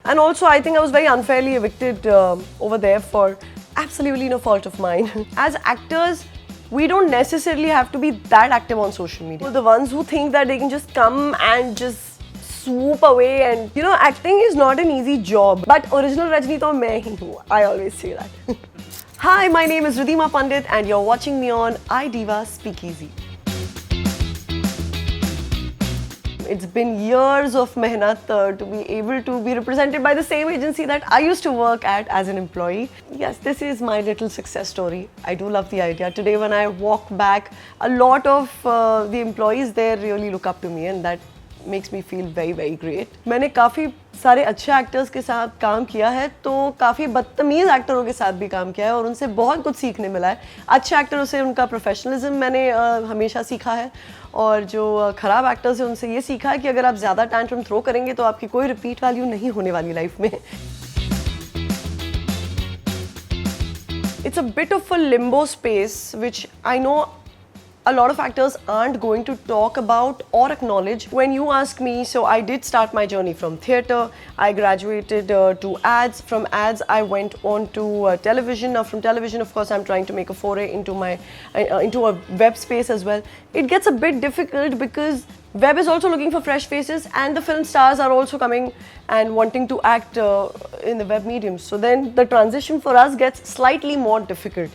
And also, I think I was very unfairly evicted over there for absolutely no fault of mine. As actors, we don't necessarily have to be that active on social media. The ones who think that they can just come and just swoop away, and acting is not an easy job. But original Rajni to main hi hu. I always say that. Hi, my name is Ridhima Pandit and you're watching me on iDiva Speakeasy. It's been years of mehnat to be able to be represented by the same agency that I used to work at as an employee. Yes, this is my little success story. I do love the idea. Today when I walk back, a lot of the employees there really look up to me, and that makes me feel very, very great. मैंने काफ़ी सारे अच्छे actors के साथ काम किया है, तो काफ़ी बदतमीज़ एक्टरों के साथ भी काम किया है और उनसे बहुत कुछ सीखने मिला है. अच्छे एक्टरों से उनका प्रोफेशनलिज्म मैंने हमेशा सीखा है, और जो ख़राब एक्टर्स हैं उनसे ये सीखा है कि अगर आप ज़्यादा टैंट्रम थ्रो करेंगे तो आपकी कोई रिपीट वैल्यू नहीं होने वाली लाइफ में. It's a bit of a limbo space which I know a lot of actors aren't going to talk about or acknowledge. When you ask me, so I did start my journey from theatre. I graduated to ads. From ads, I went on to television. Now, from television, of course, I'm trying to make a foray into into a web space as well. It gets a bit difficult because web is also looking for fresh faces, and the film stars are also coming and wanting to act in the web medium. So then the transition for us gets slightly more difficult.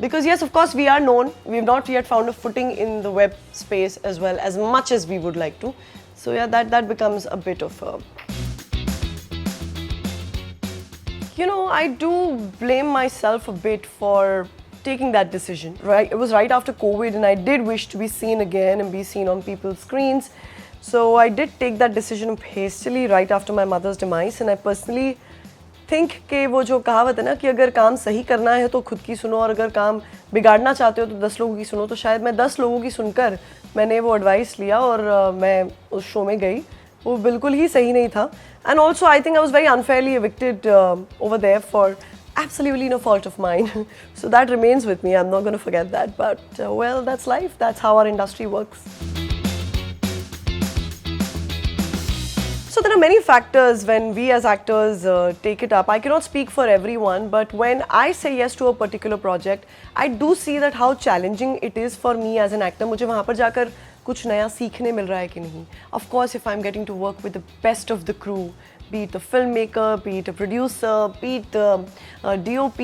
Because yes, of course, we are known. We've not yet found a footing in the web space as well, as much as we would like to. So yeah, that becomes a bit of a... I do blame myself a bit for taking that decision. Right, it was right after COVID, and I did wish to be seen again and be seen on people's screens. So I did take that decision hastily right after my mother's demise, and I personally think कि वो जो कहावत है ना कि अगर काम सही करना है तो खुद की सुनो, और अगर काम बिगाड़ना चाहते हो तो 10 लोगों की सुनो. तो शायद मैं 10 लोगों की सुनकर मैंने वो एडवाइस लिया और मैं उस शो में गई. वो बिल्कुल ही सही नहीं था. And also I think I was very unfairly evicted over there for absolutely no fault of mine. So that remains with me. I'm not going to forget that. But well, that's life. That's how our industry works. So there are many factors when we as actors take it up. I cannot speak for everyone, but when I say yes to a particular project, I do see that how challenging it is for me as an actor. मुझे वहाँ पर जाकर कुछ नया सीखने मिल रहा है कि नहीं. Of course, if I'm getting to work with the best of the crew, be it a filmmaker, be it a producer, be it the DOP,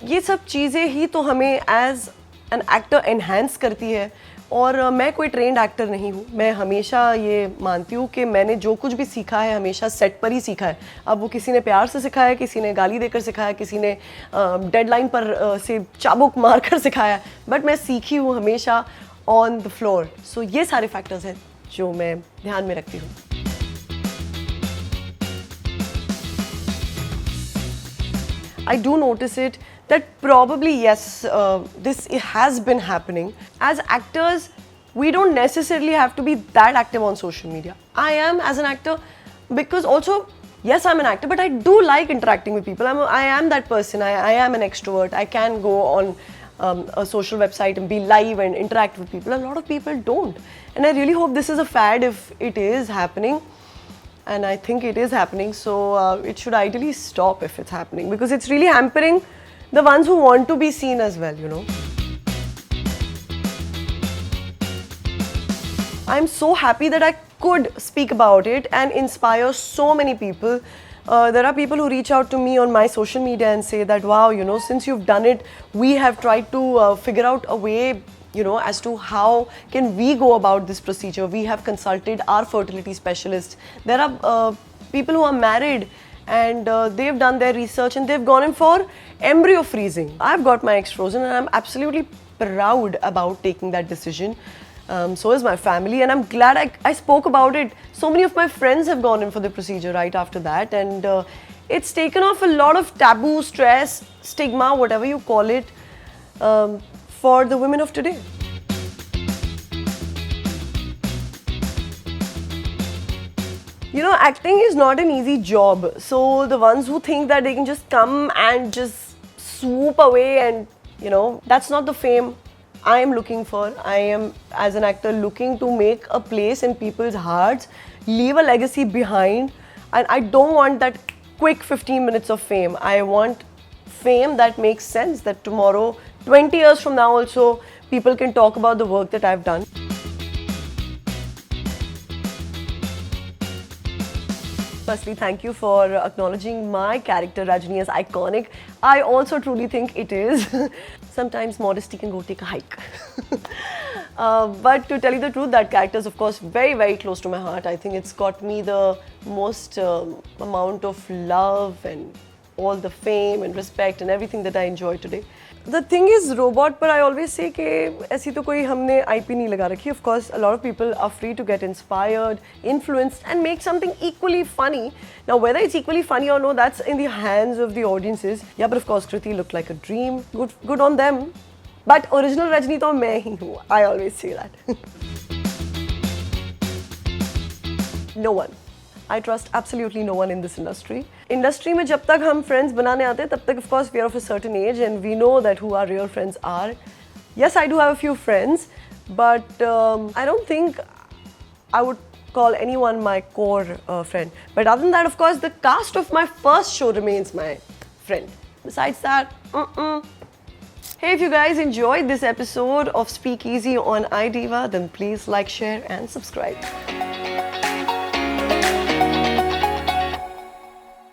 ये सब चीज़ें ही तो हमें as an actor enhance करती है. और मैं कोई ट्रेंड एक्टर नहीं हूँ. मैं हमेशा ये मानती हूँ कि मैंने जो कुछ भी सीखा है हमेशा सेट पर ही सीखा है. अब वो किसी ने प्यार से सिखाया है, किसी ने गाली देकर सिखाया, किसी ने डेडलाइन पर से चाबुक मार कर सिखाया, बट मैं सीखी हूँ हमेशा ऑन द फ्लोर. सो ये सारे फैक्टर्स हैं जो मैं ध्यान में रखती हूँ. I do notice it that probably yes, this has been happening. As actors, we don't necessarily have to be that active on social media. I am as an actor because also, yes, I'm an actor, but I do like interacting with people. I am that person. I am an extrovert. I can go on a social website and be live and interact with people. A lot of people don't. And I really hope this is a fad if it is happening. And I think it is happening, so it should ideally stop if it's happening, because it's really hampering the ones who want to be seen as well, I'm so happy that I could speak about it and inspire so many people. There are people who reach out to me on my social media and say that, wow, since you've done it, we have tried to figure out a way as to how can we go about this procedure. We have consulted our fertility specialists. There are people who are married and they've done their research and they've gone in for embryo freezing. I've got my eggs frozen and I'm absolutely proud about taking that decision. So is my family, and I'm glad I spoke about it. So many of my friends have gone in for the procedure right after that, and it's taken off a lot of taboo, stress, stigma, whatever you call it, for the women of today. Acting is not an easy job. So the ones who think that they can just come and just swoop away and, that's not the fame I am looking for. I am, as an actor, looking to make a place in people's hearts, leave a legacy behind. And I don't want that quick 15 minutes of fame. I want fame that makes sense, that tomorrow, 20 years from now also, people can talk about the work that I've done. Firstly, thank you for acknowledging my character Rajni as iconic. I also truly think it is. Sometimes modesty can go take a hike. But to tell you the truth, that character is of course very, very close to my heart. I think it's got me the most amount of love and all the fame and respect and everything that I enjoy today. The thing is, robot, but I always say कि ऐसी तो कोई हमने IP नहीं लगा रखी. Of course, a lot of people are free to get inspired, influenced, and make something equally funny. Now, whether it's equally funny or no, that's in the hands of the audiences. Yeah, but of course, Kriti looked like a dream. Good on them. But original Rajni तो मैं ही हूँ. I always say that. No one. I trust absolutely no one in this industry. Industry में जब तक हम friends बनाने आते हैं, तब तक of course we are of a certain age and we know that who our real friends are. Yes, I do have a few friends, but I don't think I would call anyone my core friend. But other than that, of course, the cast of my first show remains my friend. Besides that, Hey, if you guys enjoyed this episode of Speakeasy on iDiva, then please like, share and subscribe.